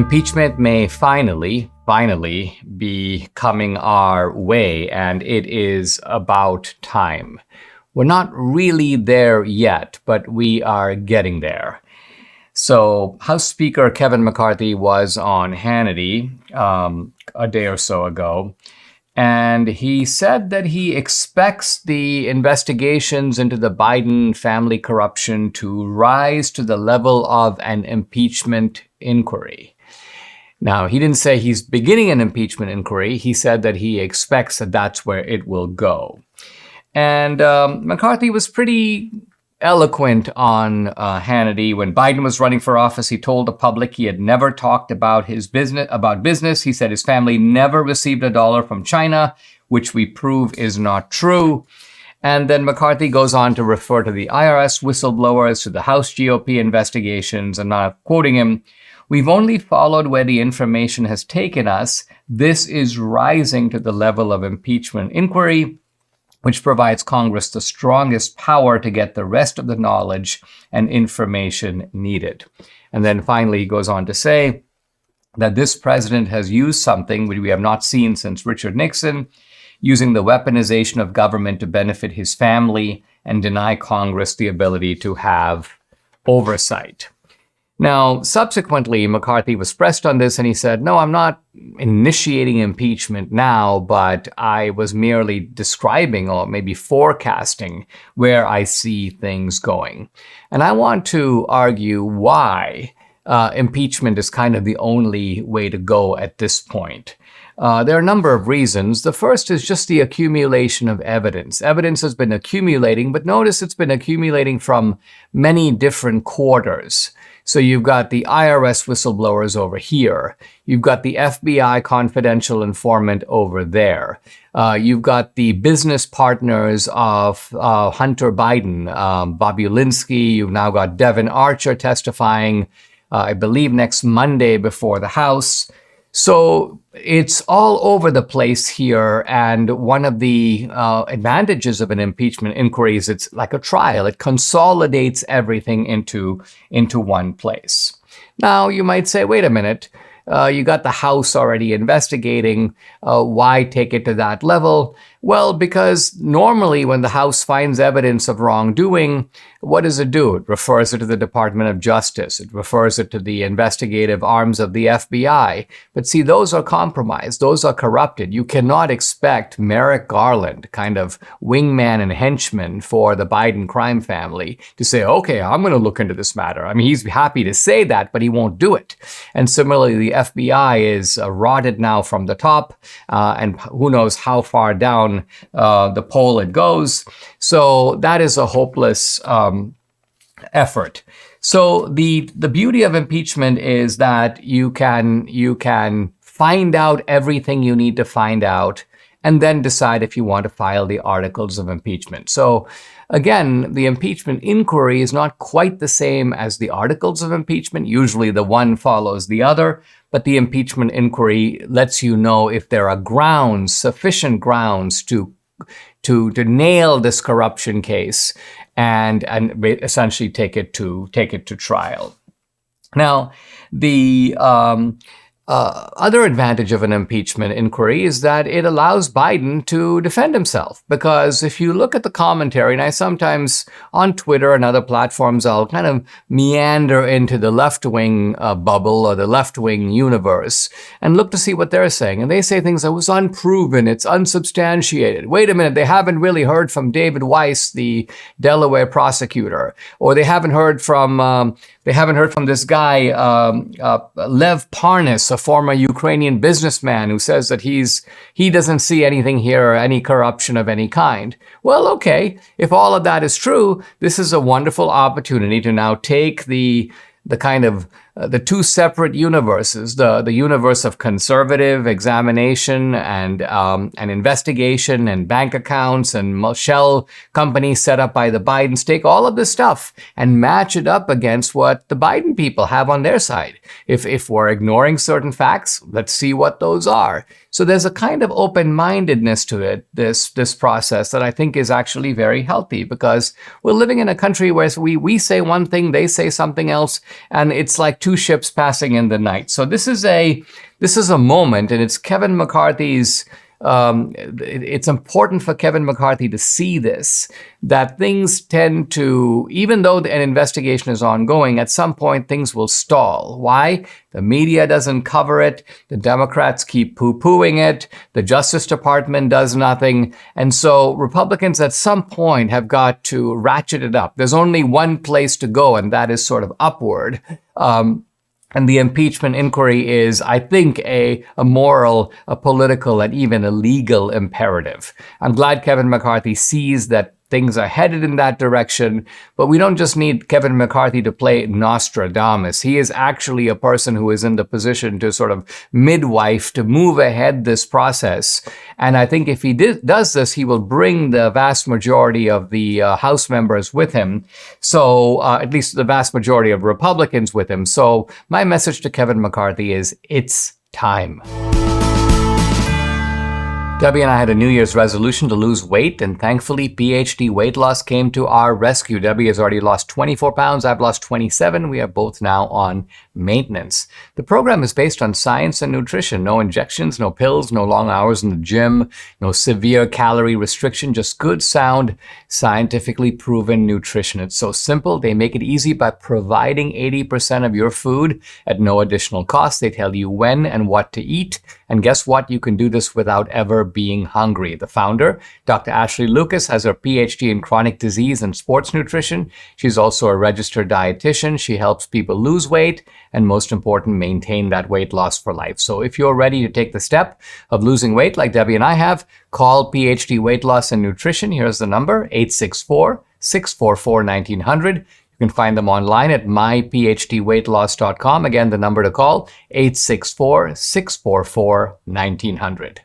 Impeachment may finally be coming our way, and it is about time. We're not really there yet, but we are getting there. So House Speaker Kevin McCarthy was on Hannity a day or so ago, and he said that he expects the investigations into the Biden family corruption to rise to the level of an impeachment inquiry. Now, he didn't say he's beginning an impeachment inquiry. He said that he expects that that's where it will go. And McCarthy was pretty eloquent on Hannity. When Biden was running for office, he told the public he had never talked about business. He said his family never received $1 from China, which we prove is not true. And then McCarthy goes on to refer to the IRS whistleblowers, to the House GOP investigations, and now quoting him, "We've only followed where the information has taken us. This is rising to the level of impeachment inquiry, which provides Congress the strongest power to get the rest of the knowledge and information needed." And then finally, he goes on to say that this president has used something which we have not seen since Richard Nixon, using the weaponization of government to benefit his family and deny Congress the ability to have oversight. Now, subsequently, McCarthy was pressed on this and he said, "No, I'm not initiating impeachment now, but I was merely describing or maybe forecasting where I see things going." And I want to argue why impeachment is kind of the only way to go at this point. There are a number of reasons. The first is just the accumulation of evidence. Evidence has been accumulating, but notice it's been accumulating from many different quarters. So you've got the IRS whistleblowers over here. You've got the FBI confidential informant over there. You've got the business partners of Hunter Biden, Bobulinski. You've now got Devin Archer testifying, I believe, next Monday before the House. So it's all over the place here, and one of the advantages of an impeachment inquiry is it's like a trial. It consolidates everything into one place. Now, you might say, wait a minute, you got the House already investigating. Why take it to that level? Well, because normally when the House finds evidence of wrongdoing, what does it do? It refers it to the Department of Justice. It refers it to the investigative arms of the FBI. But see, those are compromised. Those are corrupted. You cannot expect Merrick Garland, kind of wingman and henchman for the Biden crime family, to say, okay, I'm going to look into this matter. I mean, he's happy to say that, but he won't do it. And similarly, the FBI is rotted now from the top, and who knows how far down the poll it goes. So that is a hopeless effort. So the beauty of impeachment is that you can find out everything you need to find out and then decide if you want to file the articles of impeachment. So again, the impeachment inquiry is not quite the same as the articles of impeachment. Usually the one follows the other, but the impeachment inquiry lets you know if there are grounds, sufficient grounds to nail this corruption case and essentially take it to trial. Now, the other advantage of an impeachment inquiry is that it allows Biden to defend himself. Because if you look at the commentary, and I sometimes on Twitter and other platforms, I'll kind of meander into the left-wing bubble or the left-wing universe and look to see what they're saying. And they say things that was unproven, it's unsubstantiated. Wait a minute, they haven't really heard from David Weiss, the Delaware prosecutor, or they haven't heard from this guy, Lev Parnas, a former Ukrainian businessman who says that he doesn't see anything here, any corruption of any kind. Well, okay, if all of that is true, this is a wonderful opportunity to now take the kind of the two separate universes, the universe of conservative examination and investigation and bank accounts and shell companies set up by the Bidens, take all of this stuff and match it up against what the Biden people have on their side. If we're ignoring certain facts, let's see what those are. So there's a kind of open-mindedness to it, this process, that I think is actually very healthy, because we're living in a country where we say one thing, they say something else, and it's like two two ships passing in the night. So this is a moment, and it's Kevin McCarthy's. It's important for Kevin McCarthy to see this, that things tend to, even though an investigation is ongoing, at some point things will stall. Why? The media doesn't cover it. The Democrats keep poo-pooing it. The Justice Department does nothing. And so Republicans at some point have got to ratchet it up. There's only one place to go, and that is sort of upward. And the impeachment inquiry is, I think, a moral, a political, and even a legal imperative. I'm glad Kevin McCarthy sees that things are headed in that direction, but we don't just need Kevin McCarthy to play Nostradamus. He is actually a person who is in the position to sort of midwife, to move ahead this process. And I think if he does this, he will bring the vast majority of the House members with him. So at least the vast majority of Republicans with him. So my message to Kevin McCarthy is, it's time. Debbie and I had a New Year's resolution to lose weight, and thankfully, PhD Weight Loss came to our rescue. Debbie has already lost 24 pounds. I've lost 27. We are both now on maintenance. The program is based on science and nutrition. No injections, no pills, no long hours in the gym, no severe calorie restriction, just good, sound, scientifically proven nutrition. It's so simple. They make it easy by providing 80% of your food at no additional cost. They tell you when and what to eat. And guess what? You can do this without ever being hungry. The founder, Dr. Ashley Lucas, has her PhD in chronic disease and sports nutrition. She's also a registered dietitian. She helps people lose weight and, most important, maintain that weight loss for life. So if you're ready to take the step of losing weight like Debbie and I have, call PhD Weight Loss and Nutrition. Here's the number, 864-644-1900. You can find them online at myphdweightloss.com. Again, the number to call, 864-644-1900.